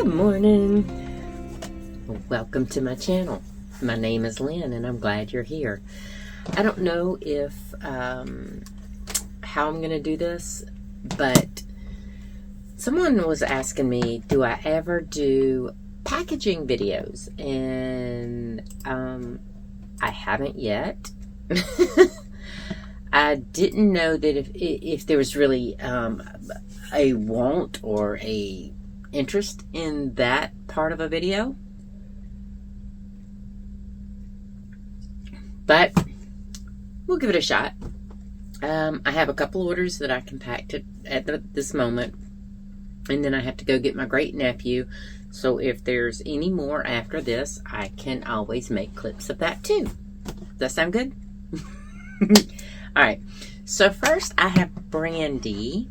Good morning. Welcome to my channel. My name is Lynn and I'm glad you're here. I don't know if how I'm going to do this, but someone was asking me, do I ever do packaging videos? And I haven't yet. I didn't know that if there was really a want or a interest in that part of a video, but we'll give it a shot. I have a couple orders that I can pack at this moment, and then I have to go get my great nephew. So if there's any more after this, I can always make clips of that too. Does that sound good? All right. So first I have Brandy.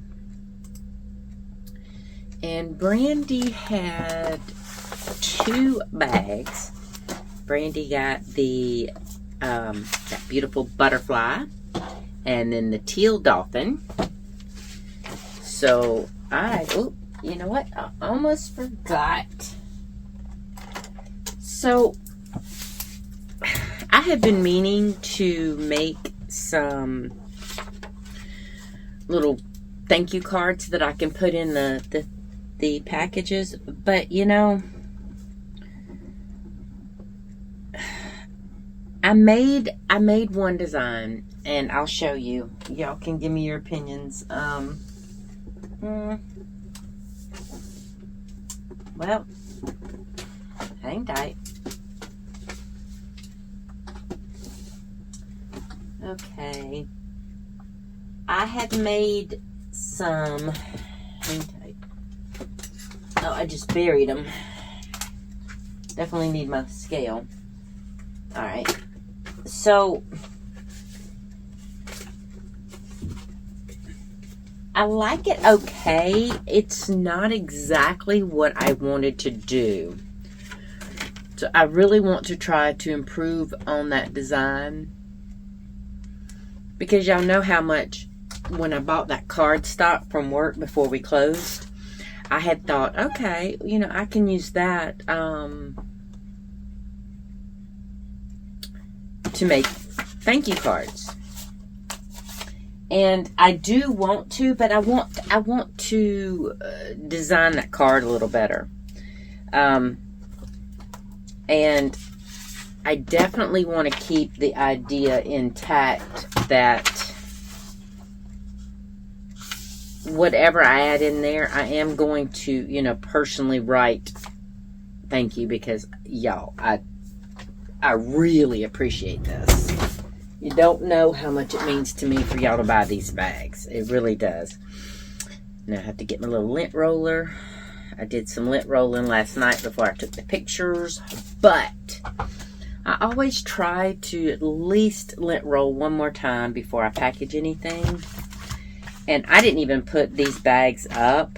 And Brandy had 2 bags. Brandy got the that beautiful butterfly and then the teal dolphin. So oh, you know what? I almost forgot. So I have been meaning to make some little thank you cards that I can put in the packages, but you know, I made one design and I'll show you. Y'all can give me your opinions. Well, hang tight. Okay, I had made some, hang tight. Oh, I just buried them. Definitely need my scale. Alright. So, I like it okay. It's not exactly what I wanted to do. So, I really want to try to improve on that design. Because y'all know how much, when I bought that cardstock from work before we closed, I had thought, okay, you know, I can use that to make thank you cards. And I do want to, but I want to design that card a little better. And I definitely want to keep the idea intact that whatever I add in there, I am going to, you know, personally write thank you, because y'all, I really appreciate this. You don't know how much it means to me for y'all to buy these bags. It really does. Now I have to get my little lint roller. I did some lint rolling last night before I took the pictures, but I always try to at least lint roll one more time before I package anything. And I didn't even put these bags up.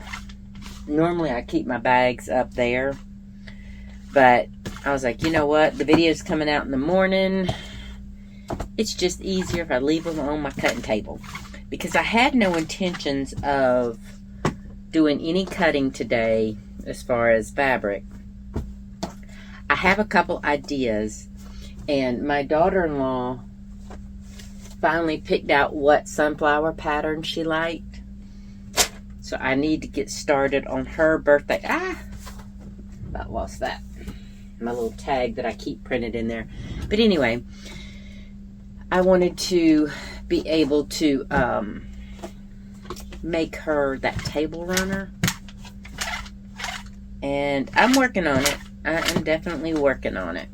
Normally I keep my bags up there. But I was like, you know what? The video's coming out in the morning. It's just easier if I leave them on my cutting table. Because I had no intentions of doing any cutting today as far as fabric. I have a couple ideas. And my daughter-in-law finally picked out what sunflower pattern she liked. So I need to get started on her birthday. About lost that. My little tag that I keep printed in there. But anyway, I wanted to be able to make her that table runner. And I'm working on it. I am definitely working on it.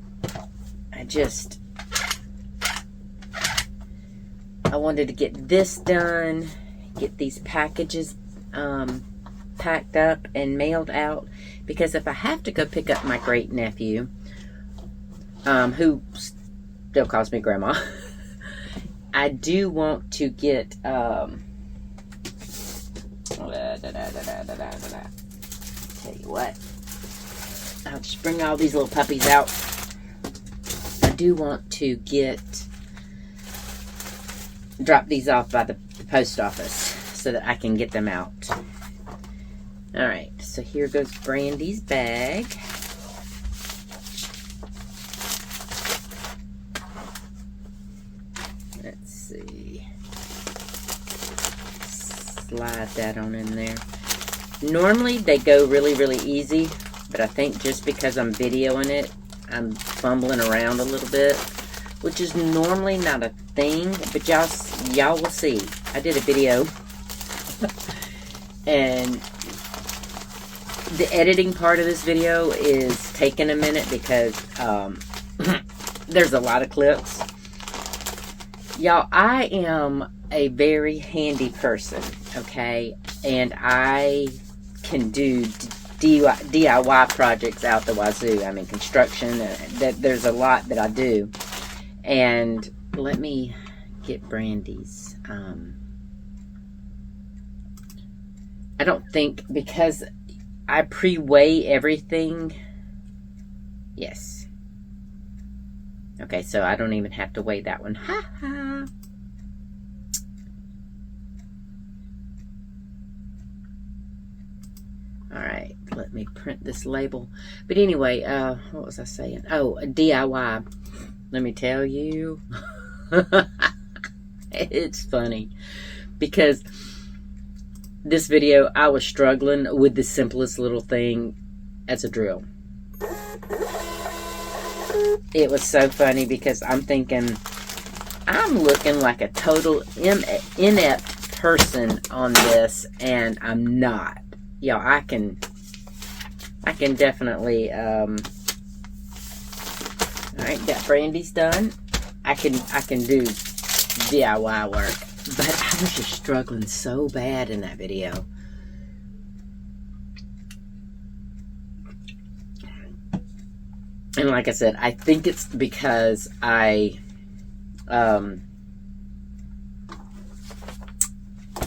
I wanted to get this done, get these packages packed up and mailed out, because if I have to go pick up my great nephew, who still calls me grandma, I do want to get tell you what, I'll just bring all these little puppies out. I do want to drop these off by the post office so that I can get them out. Alright, so so here goes Brandy's bag. Let's see. Slide that on in there. Normally they go really, really easy, but I think just because I'm videoing it, I'm fumbling around a little bit, which is normally not a thing, but y'all will see. I did a video and the editing part of this video is taking a minute because there's a lot of clips. Y'all, I am a very handy person, okay? And I can do DIY projects out the wazoo. I mean, construction, there's a lot that I do. And let me get Brandy's. I don't think, because I pre-weigh everything. Yes. Okay, so I don't even have to weigh that one. Ha ha. Alright, let me print this label. But anyway, what was I saying? Oh, a DIY. Let me tell you. It's funny. Because this video, I was struggling with the simplest little thing as a drill. It was so funny because I'm thinking, I'm looking like a total inept person on this, and I'm not. Y'all, I can definitely, alright, got Brandy's done. I can do DIY work. But I was just struggling so bad in that video. And like I said, I think it's because I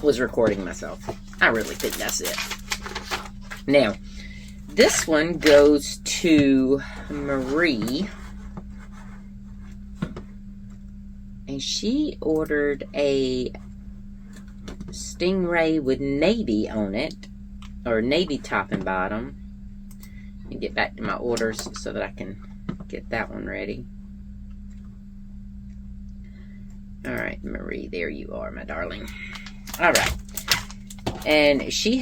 was recording myself. I really think that's it. Now, this one goes to Marie. And she ordered a Stingray with navy on it, or navy top and bottom. Let me get back to my orders so that I can get that one ready. Alright, Marie, there you are, my darling. Alright. And she's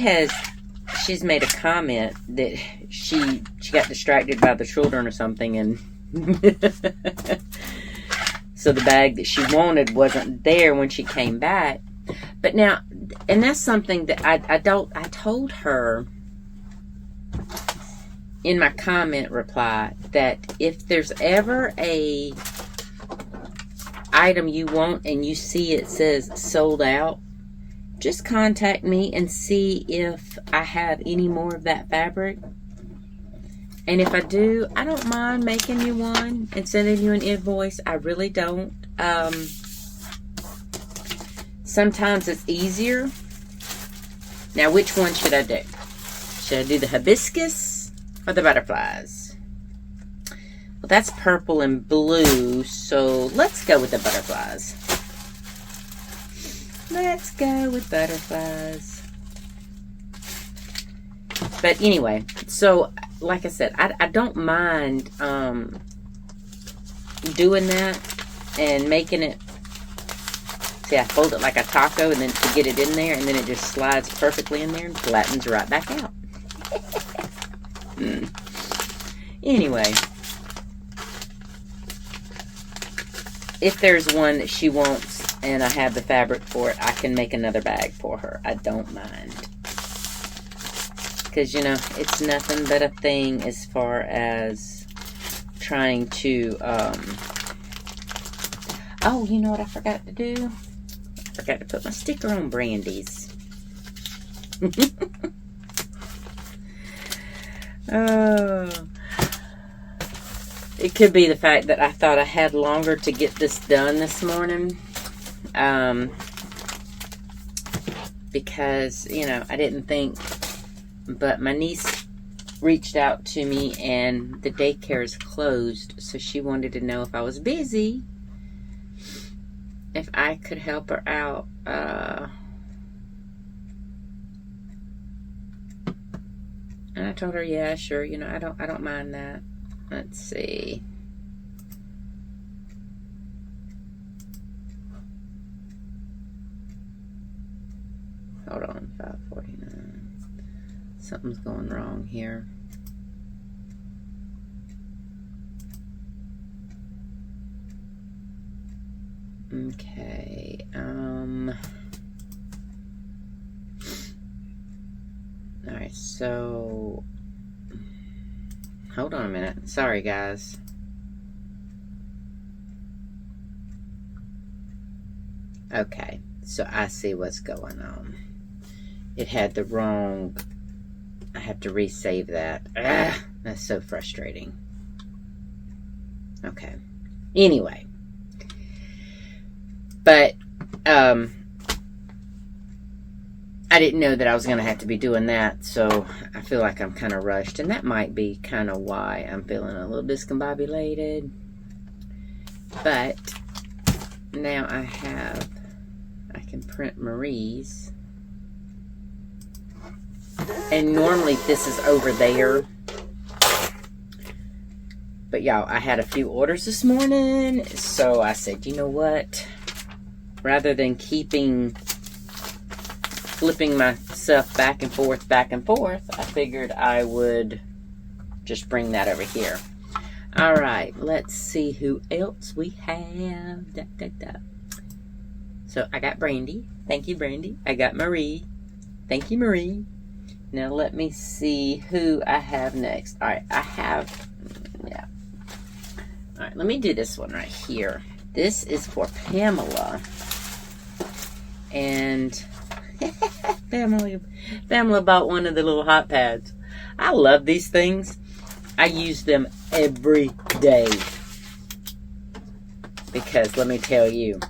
made a comment that she got distracted by the children or something, and so the bag that she wanted wasn't there when she came back. But now, and that's something that I told her in my comment reply that if there's ever a item you want and you see it says sold out, just contact me and see if I have any more of that fabric. And if I do, I don't mind making you one and sending you an invoice. I really don't. Sometimes it's easier. Now, which one should I do? Should I do the hibiscus or the butterflies? Well, that's purple and blue, so let's go with the butterflies. Let's go with butterflies. But anyway, so like I said, I don't mind doing that and making it. See, I fold it like a taco and then to get it in there, and then it just slides perfectly in there and flattens right back out. Anyway, if there's one that she wants and I have the fabric for it, I can make another bag for her. I don't mind. Because, you know, it's nothing but a thing as far as trying to, oh, you know what I forgot to do? I forgot to put my sticker on Brandy's. Oh. It could be the fact that I thought I had longer to get this done this morning. Because, you know, I didn't think. But my niece reached out to me and the daycare is closed. So she wanted to know if I was busy, if I could help her out. And I told her, yeah, sure, you know, I don't mind that. Let's see. Hold on, 549. Something's going wrong here. Okay, alright, so hold on a minute. Sorry, guys. Okay, so I see what's going on. It had the wrong... I have to resave that. Ugh, that's so frustrating. Okay. Anyway. But, I didn't know that I was going to have to be doing that, so I feel like I'm kind of rushed. And that might be kind of why I'm feeling a little discombobulated. But, now I can print Marie's. And normally this is over there. But y'all, I had a few orders this morning. So I said, you know what? Rather than flipping myself back and forth, I figured I would just bring that over here. All right, let's see who else we have. So I got Brandy. Thank you, Brandy. I got Marie. Thank you, Marie. Now let me see who I have next. All right, yeah. All right, let me do this one right here. This is for Pamela. And Pamela bought one of the little hot pads. I love these things. I use them every day. Because let me tell you,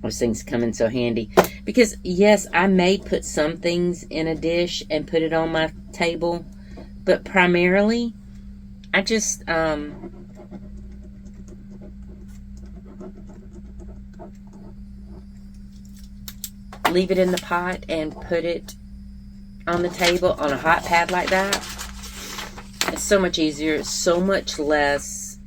those things come in so handy. Because yes, I may put some things in a dish and put it on my table. But primarily, I just leave it in the pot and put it on the table on a hot pad like that. It's so much easier, so much less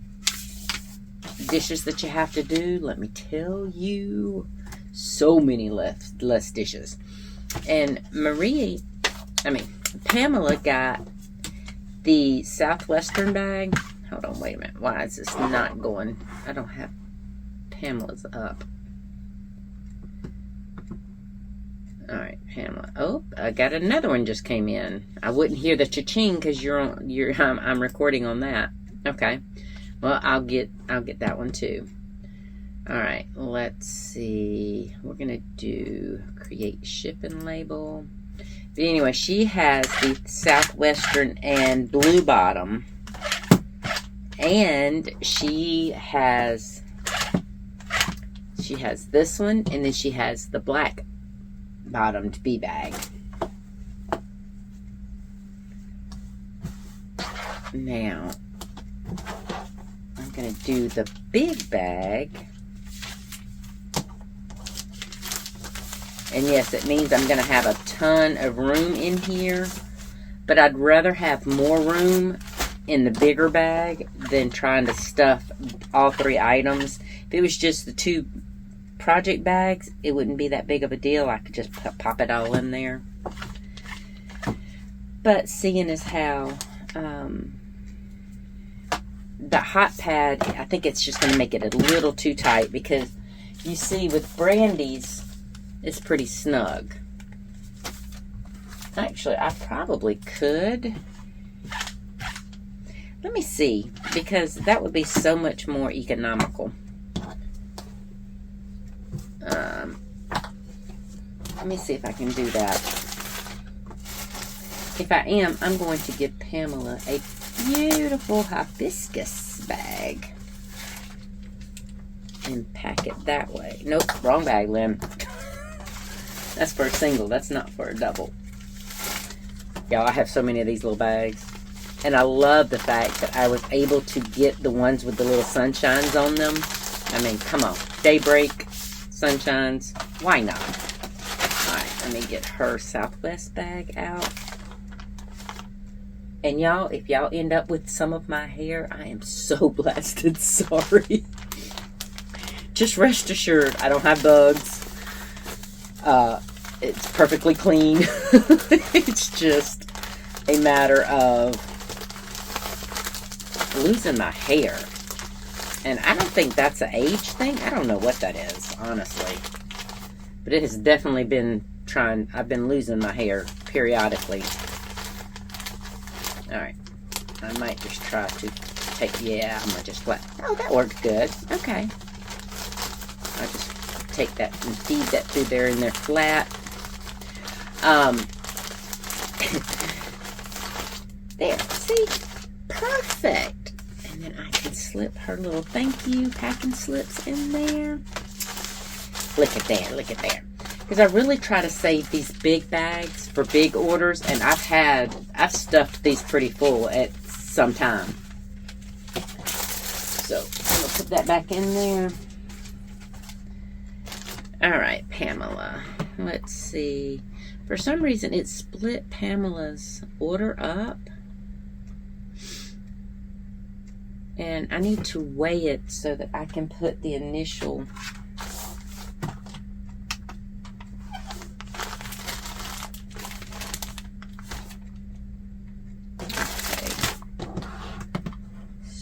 dishes that you have to do. Let me tell you, so many less dishes. And Pamela got the Southwestern bag. Hold on, wait a minute. Why is this not going? I don't have Pamela's up. All right, Pamela. Oh, I got another one just came in. I wouldn't hear the cha-ching because I'm recording on that. Okay. Well, I'll get that one too. All right, let's see. We're gonna do create shipping label. But anyway, she has the Southwestern and blue bottom, and she has this one, and then she has the black bottomed bee bag. Now I'm gonna do the big bag, and yes, it means I'm gonna have a ton of room in here, but I'd rather have more room in the bigger bag than trying to stuff all three items. If it was just the two project bags, it wouldn't be that big of a deal. I could just pop it all in there. But seeing as how the hot pad, I think it's just going to make it a little too tight, because you see with Brandy's, it's pretty snug. Actually, I probably could. Let me see, because that would be so much more economical. Let me see if I can do that. If I am, I'm going to give Pamela a beautiful hibiscus bag and pack it that way. Nope, wrong bag, Lynn. That's for a single. That's not for a double. Y'all, I have so many of these little bags. And I love the fact that I was able to get the ones with the little sunshines on them. I mean, come on. Daybreak, sunshines. Why not? Alright, let me get her Southwest bag out. And y'all, if y'all end up with some of my hair, I am so blasted sorry. Just rest assured, I don't have bugs. It's perfectly clean. It's just a matter of losing my hair. And I don't think that's an age thing. I don't know what that is, honestly. But it has definitely been I've been losing my hair periodically. Alright. I might just try to I'm going to just let, oh, that worked good. Okay. I'll just take that and feed that through there in there flat. There, see? Perfect. And then I can slip her little thank you packing slips in there. Look at there, look at there. Because I really try to save these big bags for big orders, and I've stuffed these pretty full at some time. So I'm gonna put that back in there. Alright, Pamela. Let's see. For some reason it split Pamela's order up. And I need to weigh it so that I can put the initial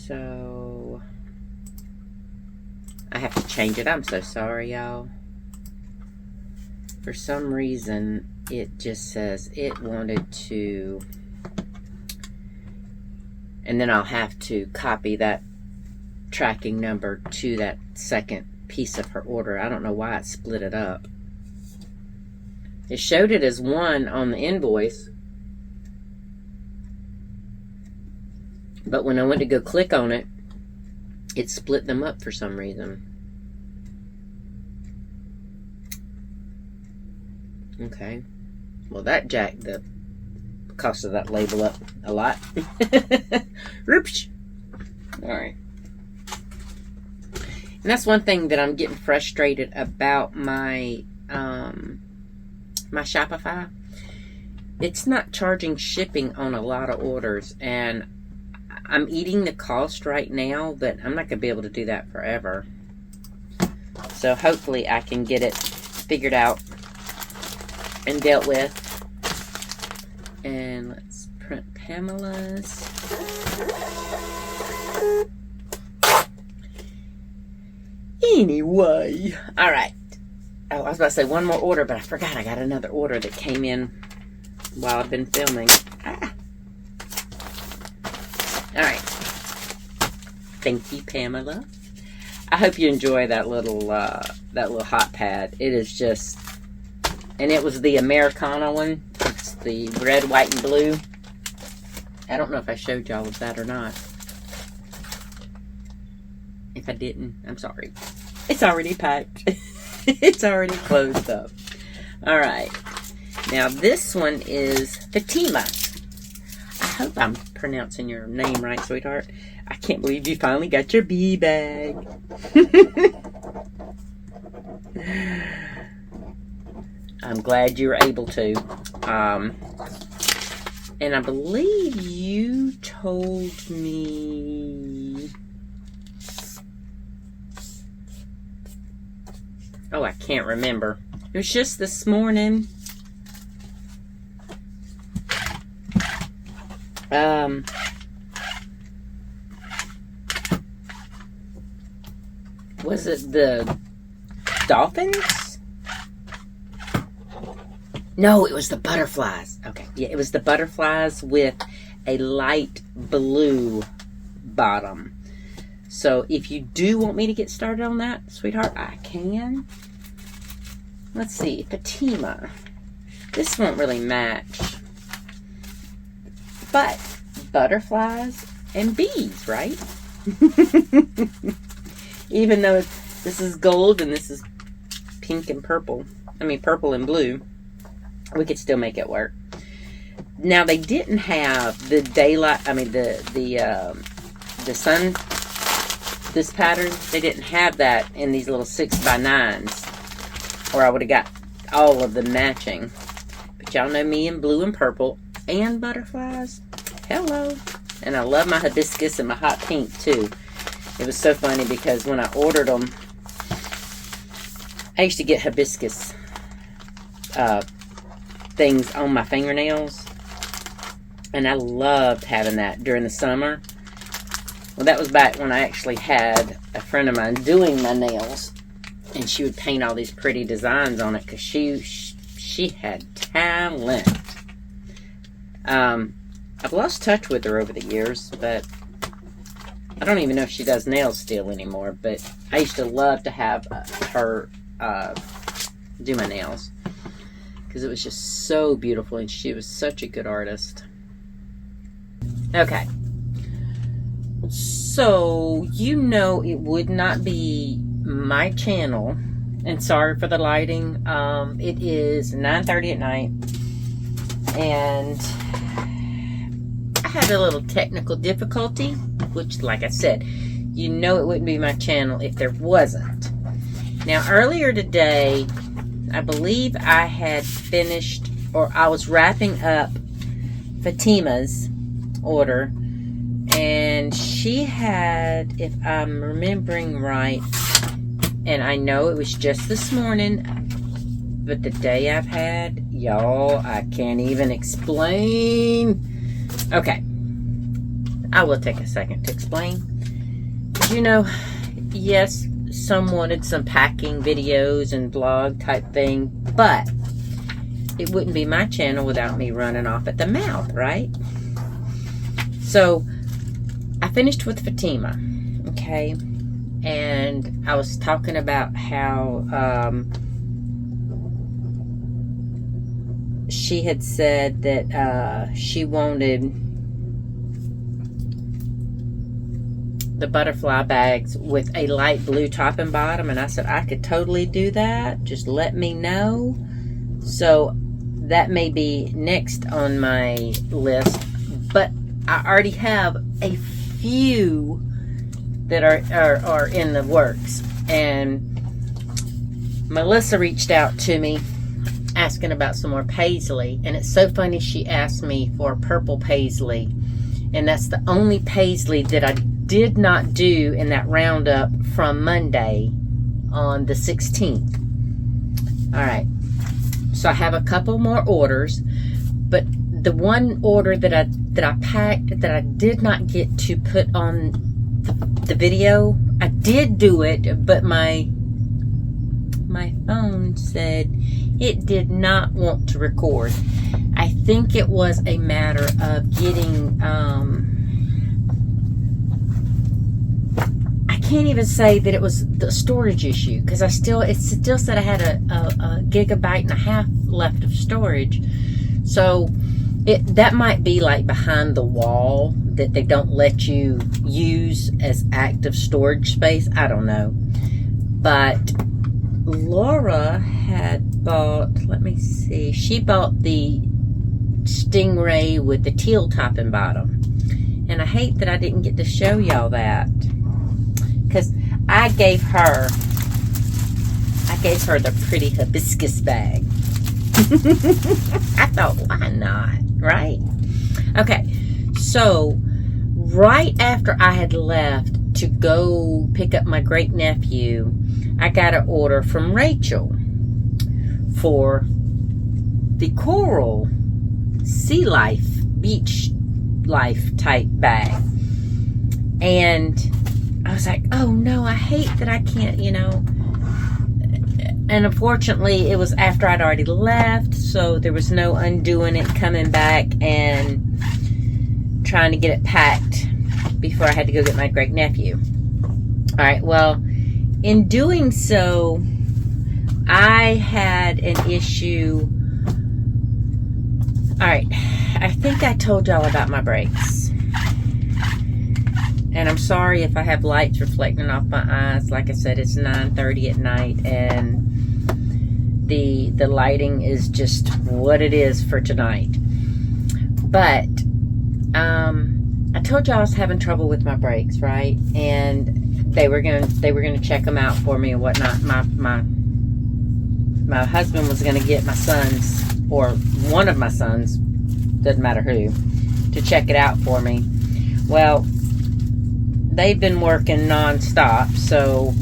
So I have to change it. I'm so sorry, y'all. For some reason, it just says it wanted to, and then I'll have to copy that tracking number to that second piece of her order. I don't know why it split it up. It showed it as one on the invoice, but when I went to go click on it, it split them up for some reason. Okay. Well, that jacked the cost of that label up a lot. Oops. Alright. And that's one thing that I'm getting frustrated about my my Shopify. It's not charging shipping on a lot of orders, and I'm eating the cost right now, but I'm not going to be able to do that forever. So hopefully I can get it figured out and dealt with. And let's print Pamela's. Anyway. Alright. Oh, I was about to say one more order, but I forgot I got another order that came in while I've been filming. Alright. Thank you, Pamela. I hope you enjoy that little hot pad. It is just, and it was the Americana one. It's the red, white, and blue. I don't know if I showed y'all that or not. If I didn't, I'm sorry. It's already packed. It's already closed up. Alright. Now this one is Fatima. I hope I'm pronouncing your name right, sweetheart. I can't believe you finally got your bee bag. I'm glad you were able to. And I believe you told me... Oh, I can't remember. It was just this morning. Was it the dolphins? No, it was the butterflies. Okay, yeah, it was the butterflies with a light blue bottom. So if you do want me to get started on that, sweetheart, I can. Let's see, Fatima. This won't really match. But butterflies and bees, right? Even though this is gold and this is pink and purple. I mean, purple and blue. We could still make it work. Now, they didn't have the daylight, I mean, the sun, this pattern, they didn't have that in these little 6x9s, or I would have got all of them matching. But y'all know me in blue and purple and butterflies. Hello. And I love my hibiscus and my hot pink too. It was so funny because when I ordered them, I used to get hibiscus things on my fingernails. And I loved having that during the summer. Well, that was back when I actually had a friend of mine doing my nails. And she would paint all these pretty designs on it because she had talent. I've lost touch with her over the years, but I don't even know if she does nails still anymore. But I used to love to have her do my nails because it was just so beautiful, and she was such a good artist. Okay, so you know it would not be my channel, and sorry for the lighting. It is 9:30 at night, and I had a little technical difficulty, which, like I said, you know it wouldn't be my channel if there wasn't. Now, earlier today, I believe I had finished, or I was wrapping up Fatima's order, and she had, if I'm remembering right, and I know it was just this morning, but the day I've had, y'all, I can't even explain. Okay, I will take a second to explain. You know, yes, some wanted some packing videos and blog type thing, but it wouldn't be my channel without me running off at the mouth, right? So I finished with Fatima, okay, and I was talking about how she had said that she wanted the butterfly bags with a light blue top and bottom, and I said I could totally do that, just let me know. So that may be next on my list, but I already have a few that are in the works. And Melissa reached out to me asking about some more paisley, and it's so funny she asked me for purple paisley, and that's the only paisley that I did not do in that roundup from Monday on the 16th. Alright, so I have a couple more orders, but the one order that I packed that I did not get to put on the video, I did do it, but my phone said it did not want to record. I think it was a matter of getting I can't even say that it was the storage issue, because it still said I had a gigabyte and a half left of storage. So that might be like behind the wall that they don't let you use as active storage space. I don't know. But Laura had bought, let me see, she bought the Stingray with the teal top and bottom. And I hate that I didn't get to show y'all that, because I gave her the pretty hibiscus bag. I thought, why not, right? Okay, so right after I had left to go pick up my great nephew, I got an order from Rachel for the coral sea life, beach life type bag. And I was like, oh no, I hate that I can't, you know. And unfortunately, it was after I'd already left, so there was no undoing it, coming back and trying to get it packed before I had to go get my great nephew. All right, well, in doing so, I had an issue. All right, I think I told y'all about my brakes. And I'm sorry if I have lights reflecting off my eyes. Like I said, it's 9:30 at night, and the lighting is just what it is for tonight. But I told you I was having trouble with my brakes, right? And they were gonna check them out for me and whatnot. My husband was gonna get my sons, or one of my sons, doesn't matter who, to check it out for me. Well, they've been working non-stop, so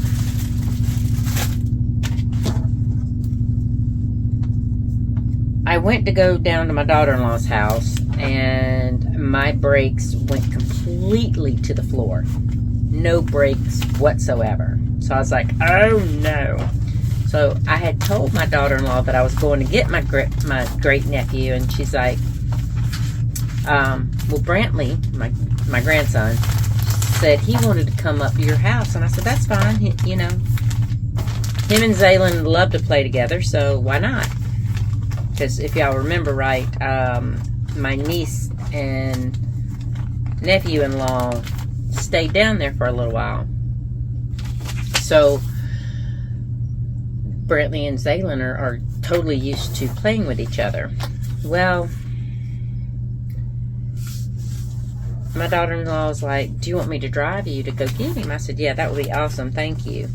I went to go down to my daughter-in-law's house, and my brakes went completely to the floor. No brakes whatsoever. So I was like, oh no. So I had told my daughter-in-law that I was going to get my great nephew, and she's like, well, Brantley, my grandson, said he wanted to come up to your house, and I said, that's fine. You know, him and Zaylin love to play together, so why not? Because if y'all remember right, my niece and nephew-in-law stayed down there for a little while. So Brantley and Zaylin are totally used to playing with each other. Well, my daughter-in-law was like, do you want me to drive you to go get him? I said, yeah, that would be awesome, thank you.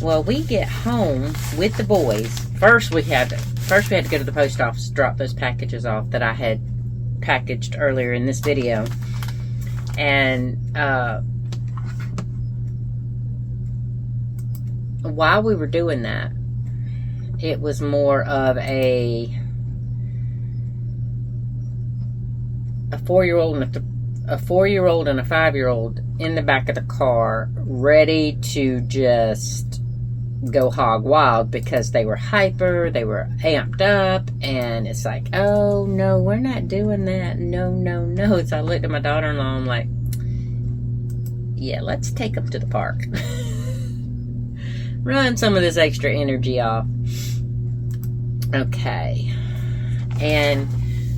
Well, we get home with the boys. First we had to go to the post office to drop those packages off that I had packaged earlier in this video. And while we were doing that, it was more of a 4-year-old and a 4-year-old and a 5-year-old in the back of the car, ready to just go hog wild because they were hyper, they were amped up, and it's like, oh no, we're not doing that, no, no, no. So I looked at my daughter-in-law, I'm like, yeah, let's take them to the park. Run some of this extra energy off. Okay. And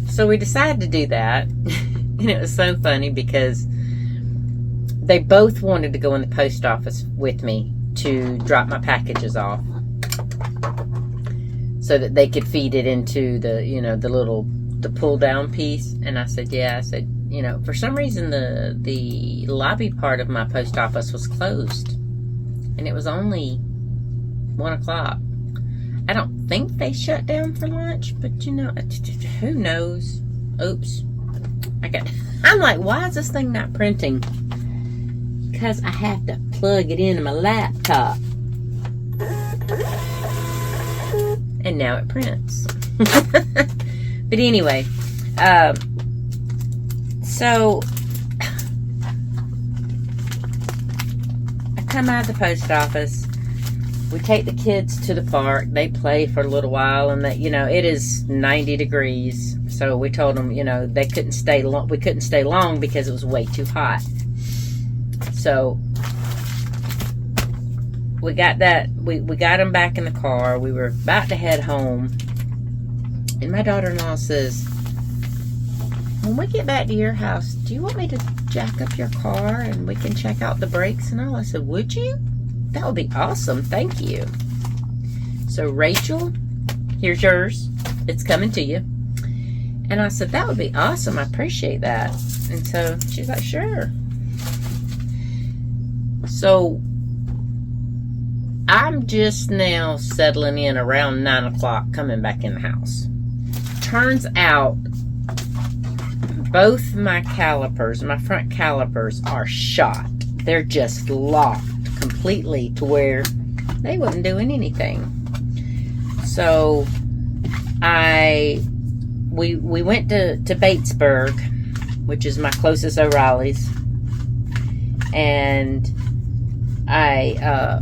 so we decided to do that. And it was so funny because they both wanted to go in the post office with me to drop my packages off so that they could feed it into the, you know, the pull down piece. And I said, yeah, I said, you know, for some reason the lobby part of my post office was closed, and it was only 1 o'clock. I don't think they shut down for lunch, but you know, who knows? Oops. I'm like, why is this thing not printing? Because I have to plug it into my laptop. And now it prints. But anyway, so I come out of the post office. We take the kids to the park. They play for a little while, and that, you know, it is 90 degrees. So we told them, you know, they couldn't stay long. We couldn't stay long because it was way too hot. So we got that. We got them back in the car. We were about to head home, and my daughter-in-law says, when we get back to your house, do you want me to jack up your car and we can check out the brakes and all? I said, would you? That would be awesome. Thank you. So, Rachel, here's yours. It's coming to you. And I said, that would be awesome. I appreciate that. And so she's like, sure. So, I'm just now settling in around 9 o'clock, coming back in the house. Turns out, both my calipers, my front calipers, are shot. They're just locked completely to where they wasn't doing anything. So we went to Batesburg, which is my closest O'Reilly's, and I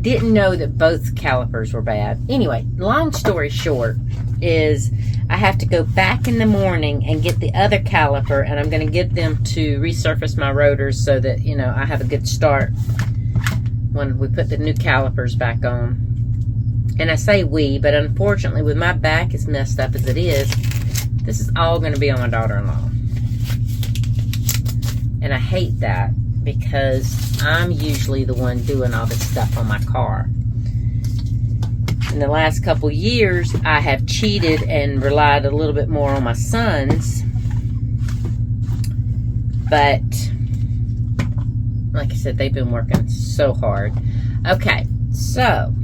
didn't know that both calipers were bad. Anyway, long story short is I have to go back in the morning and get the other caliper, and I'm going to get them to resurface my rotors so that, you know, I have a good start when we put the new calipers back on. And I say we, but unfortunately with my back as messed up as it is, this is all going to be on my daughter-in-law. And I hate that because I'm usually the one doing all this stuff on my car. In the last couple years, I have cheated and relied a little bit more on my sons. But, like I said, they've been working so hard. Okay, so,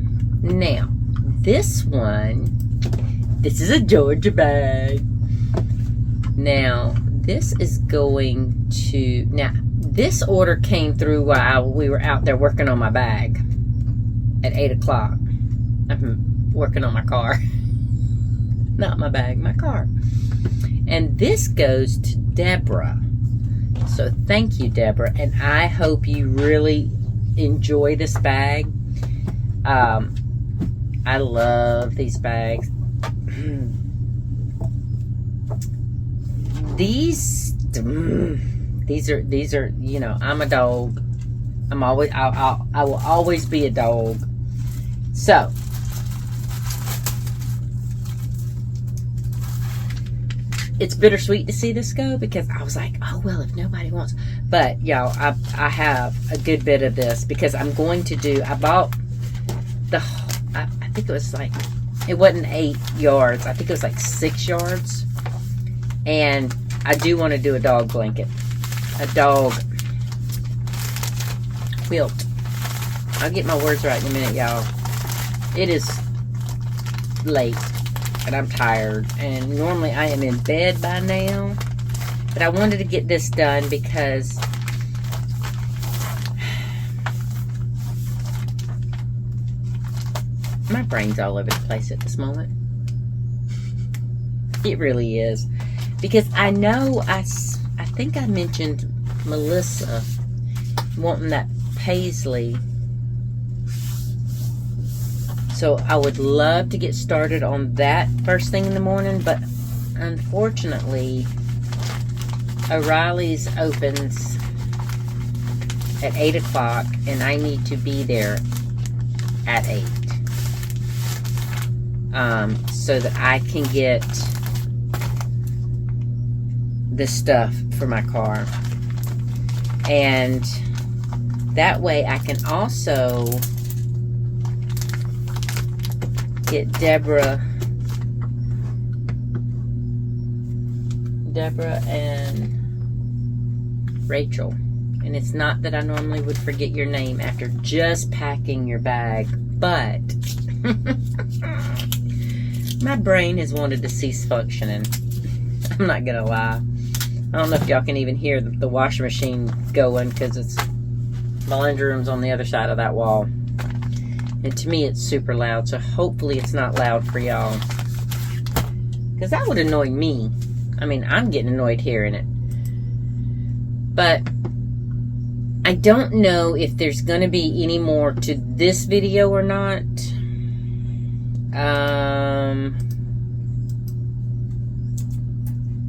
now, this one, this is a Georgia bag. Now, this is going to, now this order came through while we were out there working on my bag at 8 o'clock. I'm working on my car. Not my bag, my car. And this goes to Deborah. So thank you, Deborah. And I hope you really enjoy this bag. I love these bags. These are, you know, I'm a dog. I will always be a dog. So, it's bittersweet to see this go, because I was like, oh, well, if nobody wants. But, y'all, I have a good bit of this, because I'm going to do, I bought the, I think it was like, it wasn't 8 yards. I think it was like 6 yards. And I do want to do a dog blanket. A dog quilt. I'll get my words right in a minute, y'all. It is late. And I'm tired, and normally I am in bed by now, but I wanted to get this done because my brain's all over the place at this moment. It really is, because I know I think I mentioned Melissa wanting that paisley. So I would love to get started on that first thing in the morning, but unfortunately, O'Reilly's opens at 8 o'clock, and I need to be there at 8. So that I can get the stuff for my car. And that way I can also get Deborah and Rachel. And it's not that I normally would forget your name after just packing your bag, but my brain has wanted to cease functioning. I'm not gonna lie. I don't know if y'all can even hear the washing machine going, because it's, my laundry room's on the other side of that wall. And to me, it's super loud, so hopefully it's not loud for y'all. Because that would annoy me. I mean, I'm getting annoyed hearing it. But I don't know if there's going to be any more to this video or not.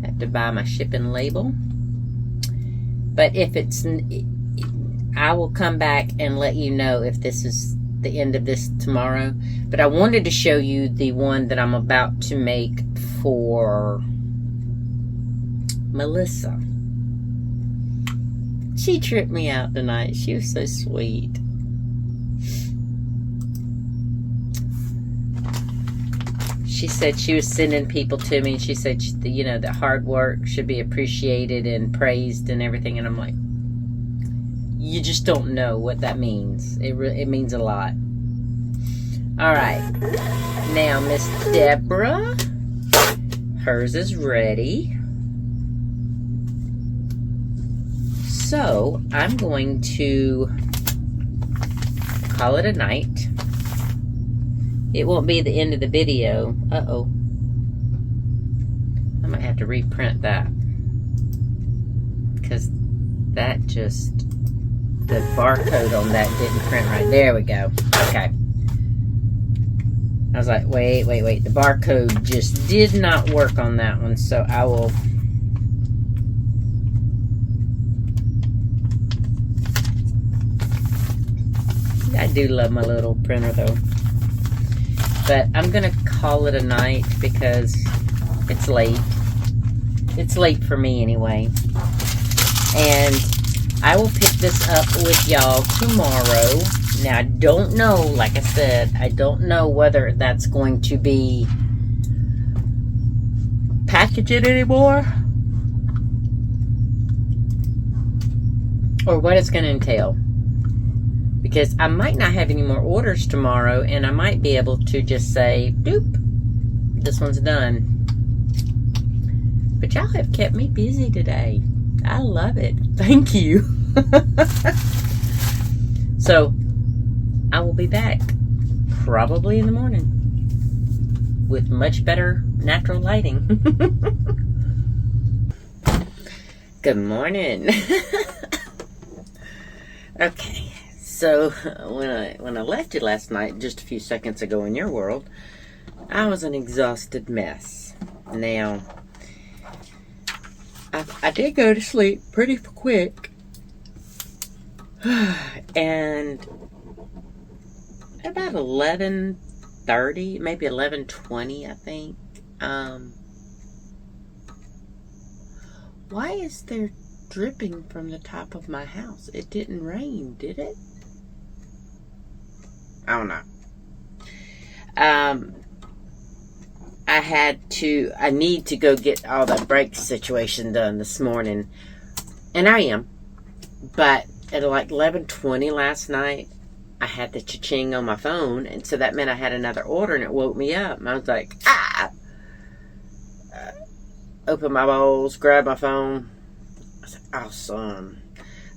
Have to buy my shipping label. But if it's, I will come back and let you know if this is the end of this tomorrow. But I wanted to show you the one that I'm about to make for Melissa. She tripped me out tonight. She was so sweet. She said she was sending people to me, and she said, you know, that hard work should be appreciated and praised and everything. And I'm like, you just don't know what that means. It means a lot. All right. Now, Miss Deborah, hers is ready. So, I'm going to call it a night. It won't be the end of the video. Uh-oh. I might have to reprint that. Because that just, the barcode on that didn't print right. There we go. Okay. I was like, wait. The barcode just did not work on that one. So I will... I do love my little printer though. But I'm going to call it a night because it's late. It's late for me anyway. And I will pick this up with y'all tomorrow. Now, I don't know, like I said, I don't know whether that's going to be packaging anymore or what it's going to entail. Because I might not have any more orders tomorrow, and I might be able to just say, doop, this one's done. But y'all have kept me busy today. I love it. Thank you. So, I will be back probably in the morning with much better natural lighting. Good morning. Okay, so when I left you last night, just a few seconds ago in your world, I was an exhausted mess. Now, I did go to sleep pretty quick, and at about 11:30, maybe 11:20, I think. Why is there dripping from the top of my house? It didn't rain, did it? I don't know. I need to go get all the brake situation done this morning. And I am. But at like 11:20 last night, I had the cha-ching on my phone. And so that meant I had another order, and it woke me up. And I was like, open my bowls, grab my phone. I was like, awesome.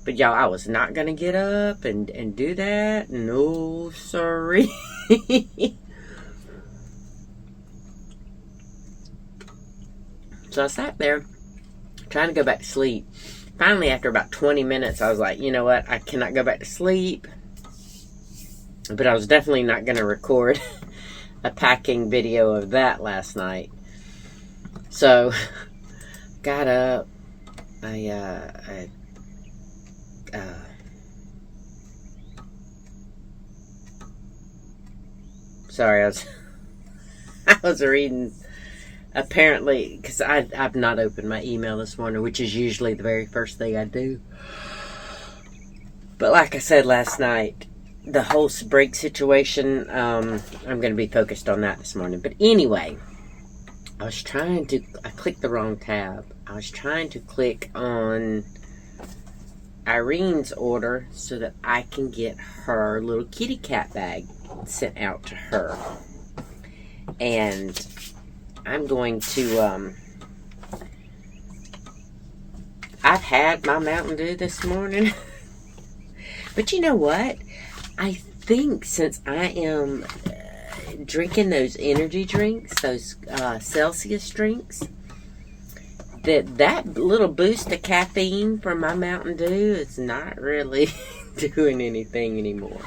But y'all, I was not going to get up and do that. No, sorry. So I sat there trying to go back to sleep. Finally, after about 20 minutes, I was like, you know what? I cannot go back to sleep. But I was definitely not going to record a packing video of that last night. So, got up. Sorry, I was reading. Apparently, because I've not opened my email this morning, which is usually the very first thing I do. But like I said last night, the whole break situation, I'm going to be focused on that this morning. But anyway, I clicked the wrong tab. I was trying to click on Irene's order so that I can get her little kitty cat bag sent out to her. And I'm going to, I've had my Mountain Dew this morning. But you know what? I think since I am drinking those energy drinks, those Celsius drinks, that little boost of caffeine from my Mountain Dew is not really doing anything anymore.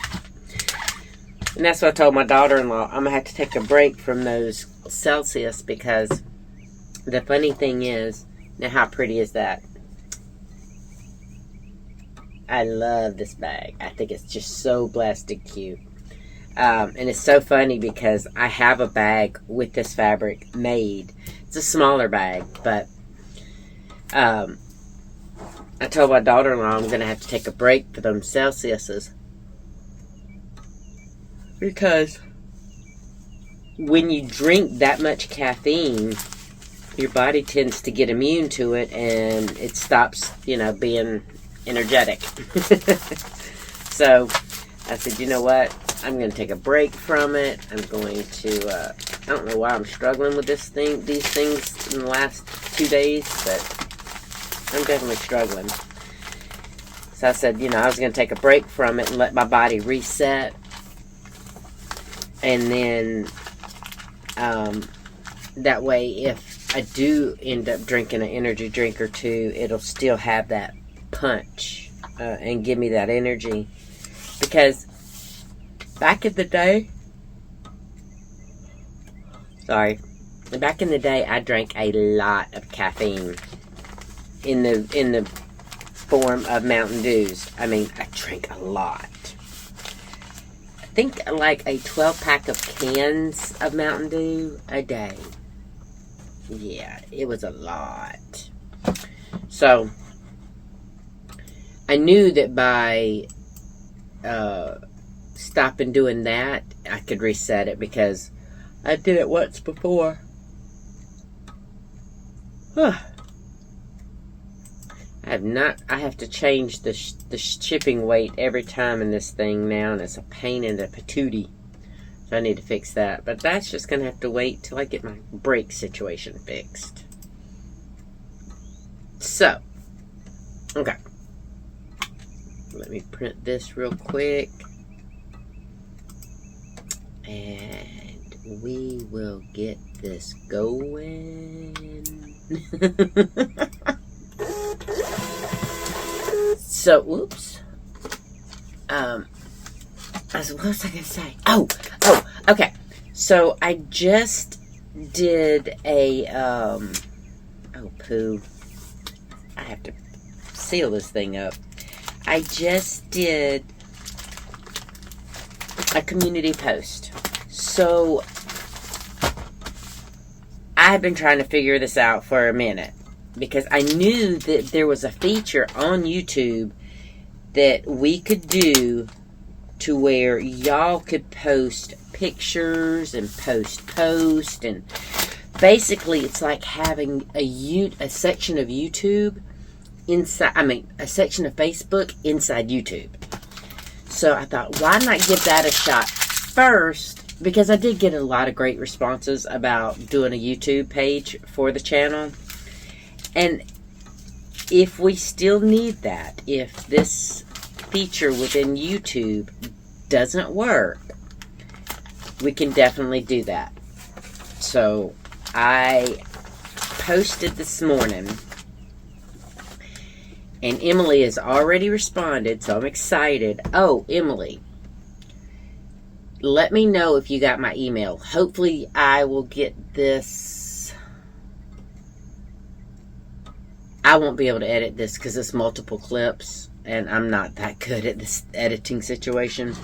And that's what I told my daughter-in-law. I'm going to have to take a break from those Celsius because the funny thing is, now how pretty is that? I love this bag. I think it's just so blasted cute. And it's so funny because I have a bag with this fabric made. It's a smaller bag, but I told my daughter-in-law I'm going to have to take a break for them Celsiuses. Because when you drink that much caffeine, your body tends to get immune to it and it stops, being energetic. So I said, you know what? I'm going to take a break from it. I'm going to, I don't know why I'm struggling with these things in the last 2 days, but I'm definitely struggling. So I said, I was going to take a break from it and let my body reset. And then, that way, if I do end up drinking an energy drink or two, it'll still have that punch and give me that energy. Because back in the day, I drank a lot of caffeine in the form of Mountain Dews. I mean, I drank a lot. I think like a 12-pack of cans of Mountain Dew a day. Yeah, it was a lot. So, I knew that by stopping doing that, I could reset it because I did it once before. I have to change the shipping weight every time in this thing now, and it's a pain in the patootie. So I need to fix that. But that's just going to have to wait till I get my brake situation fixed. So, okay. Let me print this real quick. And we will get this going. So, whoops. What was I going to say? Oh, okay. So, I just did a, oh, poo. I have to seal this thing up. I just did a community post. So, I've been trying to figure this out for a minute. Because I knew that there was a feature on YouTube that we could do to where y'all could post pictures and post posts, and basically it's like having a section of YouTube inside, a section of Facebook inside YouTube. So I thought, why not give that a shot first? Because I did get a lot of great responses about doing a YouTube page for the channel. And if we still need that, if this feature within YouTube doesn't work, we can definitely do that. So I posted this morning, and Emily has already responded, so I'm excited. Oh, Emily, let me know if you got my email. Hopefully I will get this. I won't be able to edit this because it's multiple clips, and I'm not that good at this editing situation.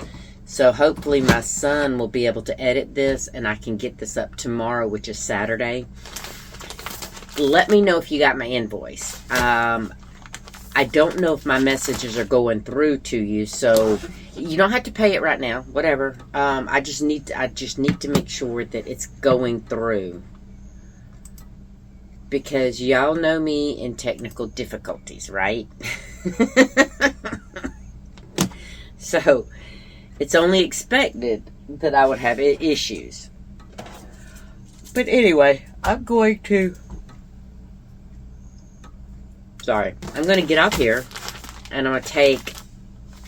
So hopefully my son will be able to edit this, and I can get this up tomorrow, which is Saturday. Let me know if you got my invoice. I don't know if my messages are going through to you, so you don't have to pay it right now. Whatever. I just need to make sure that it's going through, because y'all know me in technical difficulties, right? So it's only expected that I would have issues. But anyway, I'm going to get up here, and I'm going to take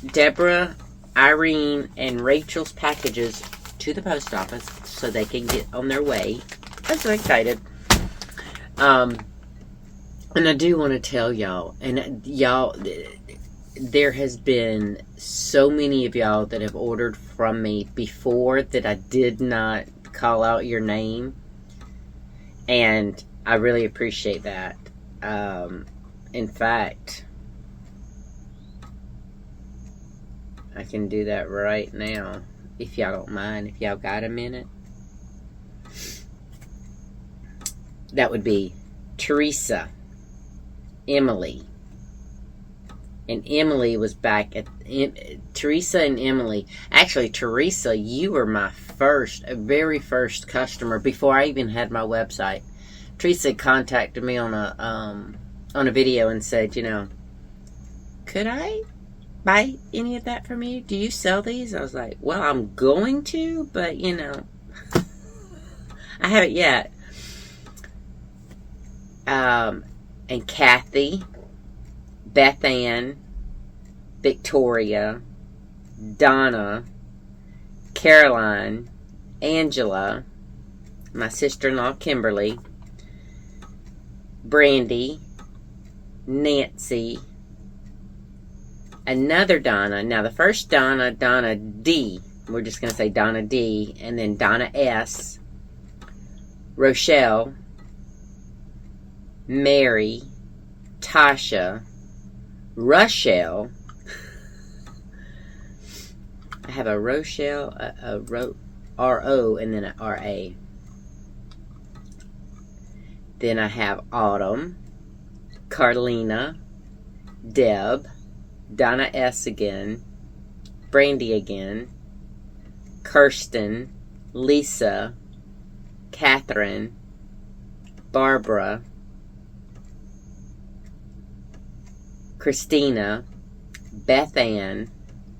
Deborah, Irene, and Rachel's packages to the post office so they can get on their way. I'm so excited. And I do want to tell y'all, and y'all, there has been so many of y'all that have ordered from me before that I did not call out your name, and I really appreciate that. In fact, I can do that right now, if y'all don't mind, if y'all got a minute. That would be Teresa, Emily, and Emily was back at Teresa and Emily. Actually, Teresa, you were my very first customer before I even had my website. Teresa contacted me on a video and said, could I buy any of that from you? Do you sell these? I was like, well, I'm going to, but I haven't yet. And Kathy, Beth Ann, Victoria, Donna, Caroline, Angela, my sister-in-law Kimberly, Brandy, Nancy, another Donna. Now the first Donna D. We're just going to say Donna D. And then Donna S. Rochelle, Mary, Tasha, Rochelle. I have a Rochelle, a R-O, and then an R-A. Then I have Autumn, Carlina, Deb, Donna S. again, Brandy again, Kirsten, Lisa, Catherine, Barbara, Christina, Beth Ann,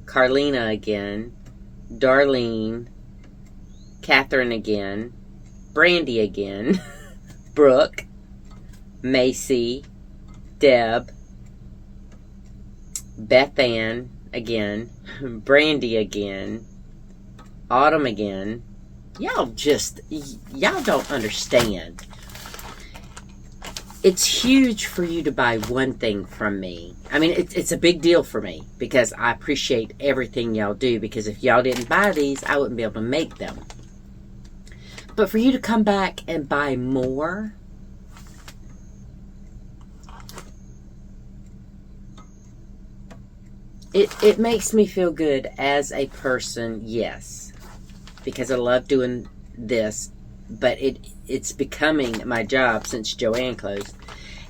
Carlina again, Darlene, Catherine again, Brandy again, Brooke, Macy, Deb, Beth Ann again, Brandy again, Autumn again. Y'all don't understand. It's huge for you to buy one thing from me. I mean, it's a big deal for me because I appreciate everything y'all do, because if y'all didn't buy these, I wouldn't be able to make them. But for you to come back and buy more, it makes me feel good as a person, yes, because I love doing this, but it's becoming my job since Joanne closed,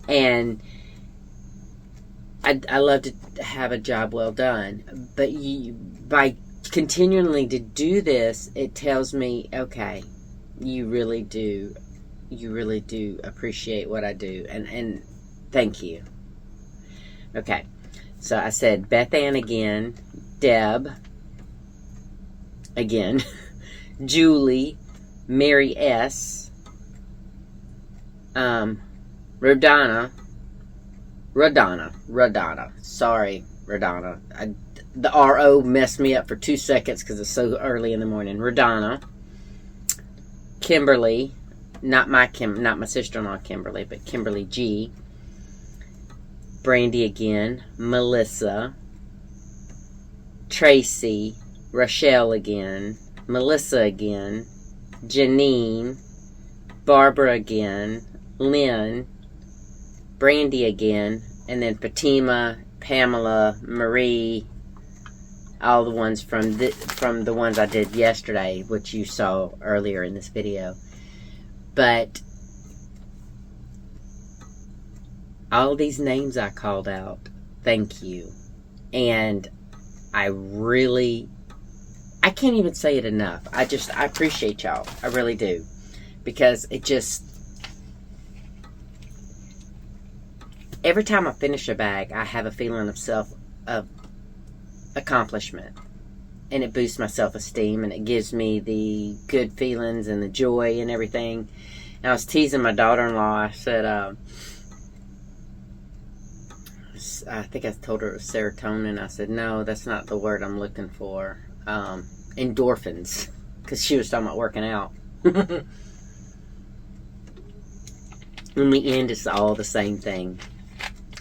and I love to have a job well done, but by continually to do this, it tells me, okay, you really do appreciate what I do, and thank you. Okay, so I said Beth Ann again, Deb again, Julie, Mary S, Rodonna. Sorry, Rodonna. The R-O messed me up for 2 seconds because it's so early in the morning. Rodonna. Kimberly. Not my sister-in-law Kimberly, but Kimberly G. Brandy again. Melissa. Tracy. Rochelle again. Melissa again. Janine. Barbara again. Lynn. Brandy again, and then Fatima, Pamela, Marie, all the ones from the ones I did yesterday, which you saw earlier in this video. But all these names I called out, thank you. And I can't even say it enough. I appreciate y'all. I really do. Because it just, every time I finish a bag, I have a feeling of accomplishment, and it boosts my self-esteem, and it gives me the good feelings and the joy and everything. And I was teasing my daughter-in-law. I said, I think I told her it was serotonin. I said, no, that's not the word I'm looking for. Endorphins, because she was talking about working out. In the end, it's all the same thing.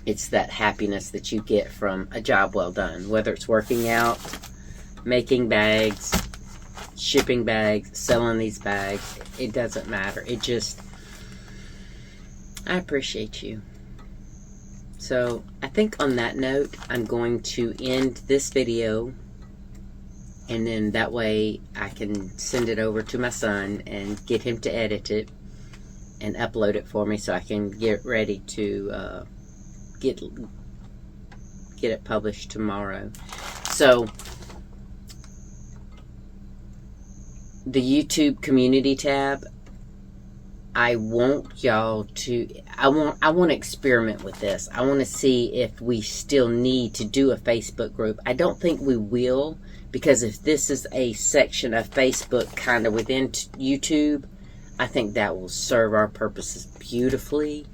It's that happiness that you get from a job well done. Whether it's working out, making bags, shipping bags, selling these bags, it doesn't matter. I appreciate you. So, I think on that note, I'm going to end this video. And then that way, I can send it over to my son and get him to edit it and upload it for me so I can get ready to get it published tomorrow. So the YouTube community tab, I want to experiment with this. I want to see if we still need to do a Facebook group. I don't think we will, because if this is a section of Facebook kind of within YouTube, I think that will serve our purposes beautifully.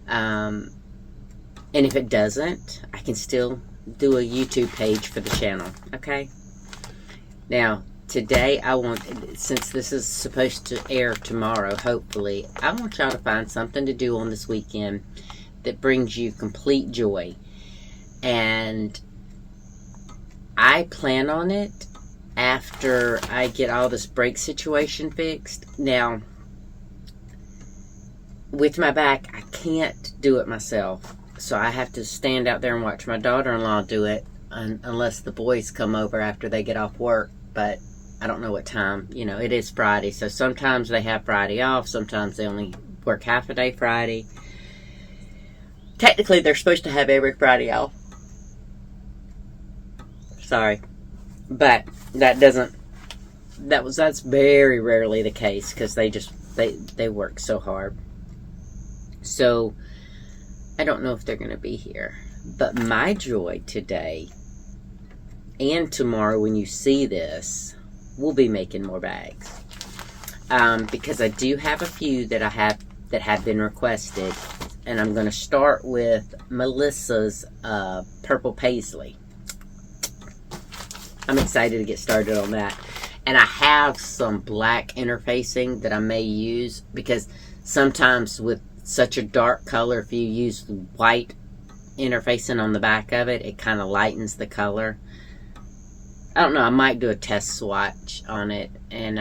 And if it doesn't, I can still do a YouTube page for the channel. Okay? Now, today since this is supposed to air tomorrow, hopefully, I want y'all to find something to do on this weekend that brings you complete joy. And I plan on it after I get all this brake situation fixed. Now, with my back, I can't do it myself. So I have to stand out there and watch my daughter-in-law do it, unless the boys come over after they get off work. But I don't know what time. You know, it is Friday, so sometimes they have Friday off. Sometimes they only work half a day Friday. Technically, they're supposed to have every Friday off. Sorry. But that's very rarely the case, because they work so hard. So I don't know if they're going to be here. But my joy today and tomorrow, when you see this, we'll be making more bags. Because I do have a few that have been requested. And I'm going to start with Melissa's Purple Paisley. I'm excited to get started on that. And I have some black interfacing that I may use, because sometimes with such a dark color, if you use white interfacing on the back of it, it kind of lightens the color. I don't know, I might do a test swatch on it and,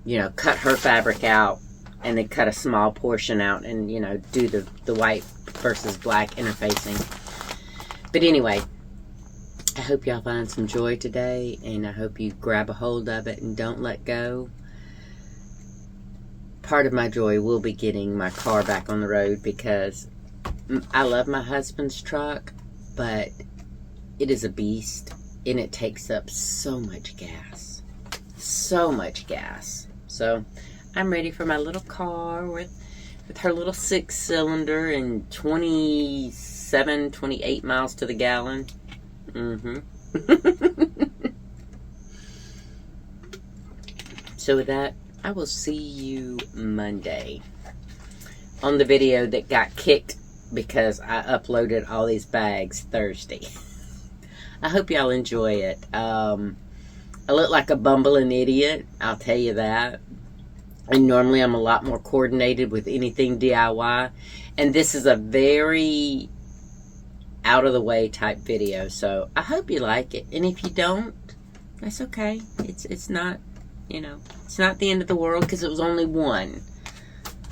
you know, cut her fabric out and then cut a small portion out and, you know, do the white versus black interfacing. But anyway, I hope y'all find some joy today, and I hope you grab a hold of it and don't let go. Part of my joy will be getting my car back on the road, because I love my husband's truck, but it is a beast, and it takes up so much gas. So much gas. So I'm ready for my little car with her little 6-cylinder and 27, 28 miles to the gallon. So with that, I will see you Monday on the video that got kicked because I uploaded all these bags Thursday. I hope y'all enjoy it. I look like a bumbling idiot, I'll tell you that. And normally I'm a lot more coordinated with anything DIY. And this is a very out of the way type video. So I hope you like it. And if you don't, that's okay. It's not, you know, it's not the end of the world, because it was only one.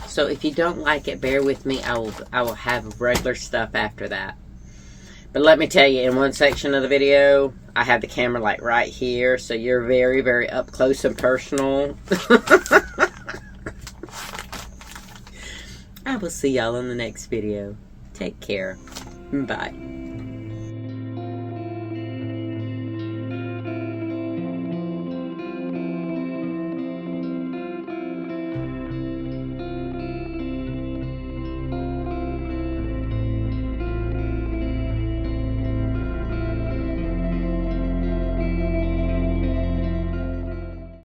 So if you don't like it, bear with me. I will have regular stuff after that. But let me tell you, in one section of the video, I have the camera like right here, so you're very, very up close and personal. I will see y'all in the next video. Take care. Bye.